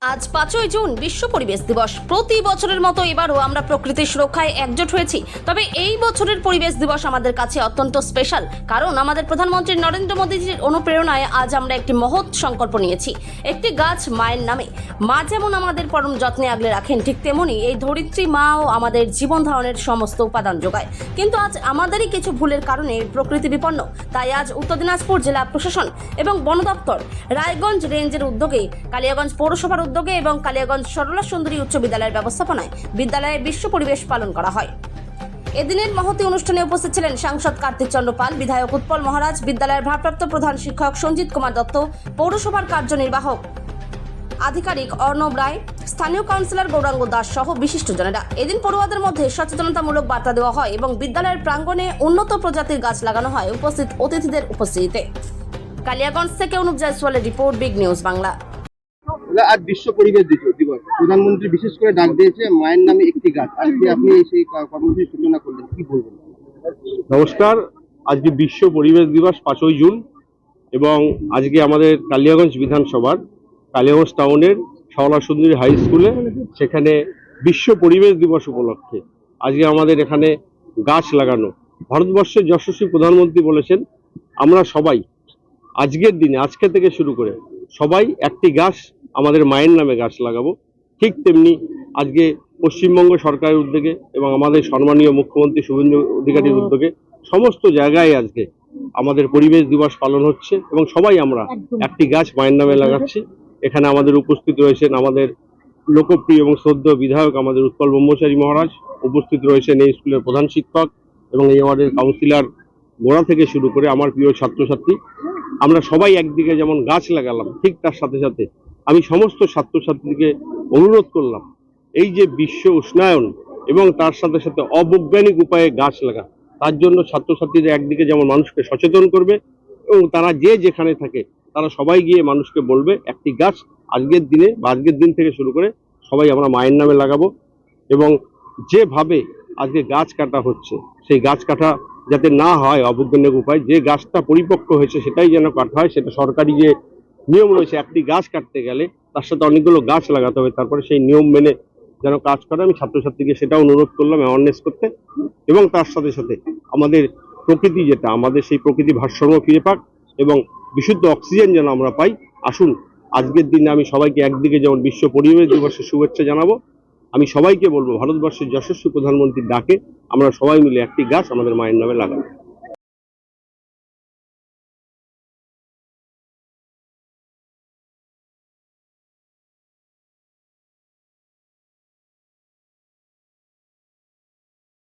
আজ 5ই জুন বিশ্ব পরিবেশ দিবস। প্রতি বছরের মতো এবারও আমরা প্রকৃতির সুরক্ষায় একজোট হয়েছি। তবে এই বছরের পরিবেশ দিবস আমাদের কাছে অত্যন্ত স্পেশাল, কারণ আমাদের প্রধানমন্ত্রী নরেন্দ্র মোদীজির অনুপ্রেরণায় আজ আমরা একটি মহৎ সংকল্প নিয়েছি, একটি গাছ মায়ের নামে। মা যেমন আমাদের পরম যত্নে আগলে রাখেন, ঠিক তেমনি এই ধরিত্রী মাও আমাদের জীবন ধারণের সমস্ত উপাদান যোগায়। কিন্তু আজ আমাদেরই কিছু ভুলের কারণে প্রকৃতি বিপন্ন। তাই আজ উত্তর দিনাজপুর জেলা প্রশাসন এবং বন দপ্তর, রায়গঞ্জ রেঞ্জের উদ্যোগে, কালিয়াগঞ্জ পৌরসভার উদ্যোগে এবং কালিয়াগঞ্জ সরলা সুন্দরী উচ্চ বিদ্যালয়ের ব্যবস্থাপনায় বিদ্যালয়ে বিশ্ব পরিবেশ পালন করা হয়। এদিনের মহতী অনুষ্ঠানে উপস্থিত ছিলেন সাংসদ কার্তিক চন্দ্র পাল, বিধায়ক উৎপল মহারাজ, বিদ্যালয়ের ভারপ্রাপ্ত প্রধান শিক্ষক সঞ্জিত কুমার দত্ত, পৌরসভার কার্যনির্বাহক আধিকারিক অর্ণব রায়, স্থানীয় কাউন্সিলর গৌরাঙ্গ দাস সহ বিশিষ্টজনেরা। এদিন পড়ুয়াদের মধ্যে সচেতনতামূলক বার্তা দেওয়া হয় এবং বিদ্যালয়ের প্রাঙ্গণে উন্নত প্রজাতির গাছ লাগানো হয় উপস্থিত অতিথিদের উপস্থিতিতে। কালিয়াগঞ্জ থেকে অনুপ জয়সওয়ালের রিপোর্ট, বিগ নিউজ বাংলা। আজ বিশ্ব পরিবেশ দিবস, প্রধানমন্ত্রী বিশেষ করে ডাক দিয়েছে মায়ের নামে একটি গাছ। আজকে আপনি সেই কর্মসূচির সূচনা করলেন, কি বলবেন? নমস্কার। আজকে বিশ্ব পরিবেশ দিবস 5ই জুন এবং আজকে আমাদের কালিয়াগঞ্জ বিধানসভার কালিয়াগঞ্জ টাউনের সরলা সুন্দরী হাই স্কুলে সেখানে বিশ্ব পরিবেশ দিবস উপলক্ষে আজকে আমাদের এখানে গাছ লাগানো। ভারতবর্ষের যশস্বী প্রধানমন্ত্রী বলেছেন আমরা সবাই আজকের দিনে, আজকে থেকে শুরু করে সবাই একটি গাছ আমাদের মায়ের নামে গাছ লাগাবো। ঠিক তেমনি আজকে পশ্চিমবঙ্গ সরকারের উদ্যোগে এবং আমাদের সম্মানীয় মুখ্যমন্ত্রী শুভেন্দু অধিকারীর উদ্যোগে সমস্ত জায়গায় আজকে আমাদের পরিবেশ দিবস পালন হচ্ছে এবং সবাই আমরা একটি গাছ মায়ের নামে লাগাচ্ছি। এখানে আমাদের উপস্থিত রয়েছেন আমাদের লোকপ্রিয় এবং শ্রদ্ধেয় বিধায়ক আমাদের উৎপল ব্রহ্মচারী মহারাজ, উপস্থিত রয়েছেন এই স্কুলের প্রধান শিক্ষক এবং এই ওয়ার্ডের কাউন্সিলর গোড়া থেকে শুরু করে আমার প্রিয় ছাত্রছাত্রী। আমরা সবাই একদিকে যেমন গাছ লাগালাম, ঠিক তার সাথে সাথে আমি সমস্ত ছাত্রছাত্রীকে অনুরোধ করলাম এই যে বিশ্ব উষ্ণায়ন এবং তার সাথে সাথে অবৈজ্ঞানিক উপায়ে গাছ লাগা, তার জন্য ছাত্রছাত্রীরা একদিকে যেমন মানুষকে সচেতন করবে এবং তারা যে যেখানে থাকে তারা সবাই গিয়ে মানুষকে বলবে একটি গাছ আজকের দিনে বা আজকের দিন থেকে শুরু করে সবাই আমরা মায়ের নামে লাগাবো। এবং যেভাবে আজকে গাছ কাটা হচ্ছে সেই গাছ কাটা যাতে না হয় অবৈজ্ঞানিক উপায়, যে গাছটা পরিপক্ক হয়েছে সেটাই যেন কাটা হয়। সেটা সরকারি যে নিয়ম রয়েছে, একটি গাছ কাটতে গেলে তার সাথে অনেকগুলো গাছ লাগাতে হবে, তারপরে সেই নিয়ম মেনে যেন কাজ করে। আমি ছাত্রছাত্রীকে সেটাও অনুরোধ করলাম অ্যাওয়ারনেস করতে এবং তার সাথে সাথে আমাদের প্রকৃতি, যেটা আমাদের সেই প্রকৃতি ভারসাম্য ফিরে পাক এবং বিশুদ্ধ অক্সিজেন যেন আমরা পাই। আসুন আজকের দিনে আমি সবাইকে একদিকে যেমন বিশ্ব পরিবেশ দিবসের শুভেচ্ছা জানাবো, আমি সবাইকে বলবো ভারতবর্ষের যশস্বী প্রধানমন্ত্রীর ডাকে আমরা সবাই মিলে একটি গাছ আমাদের মায়ের নামে লাগাবো।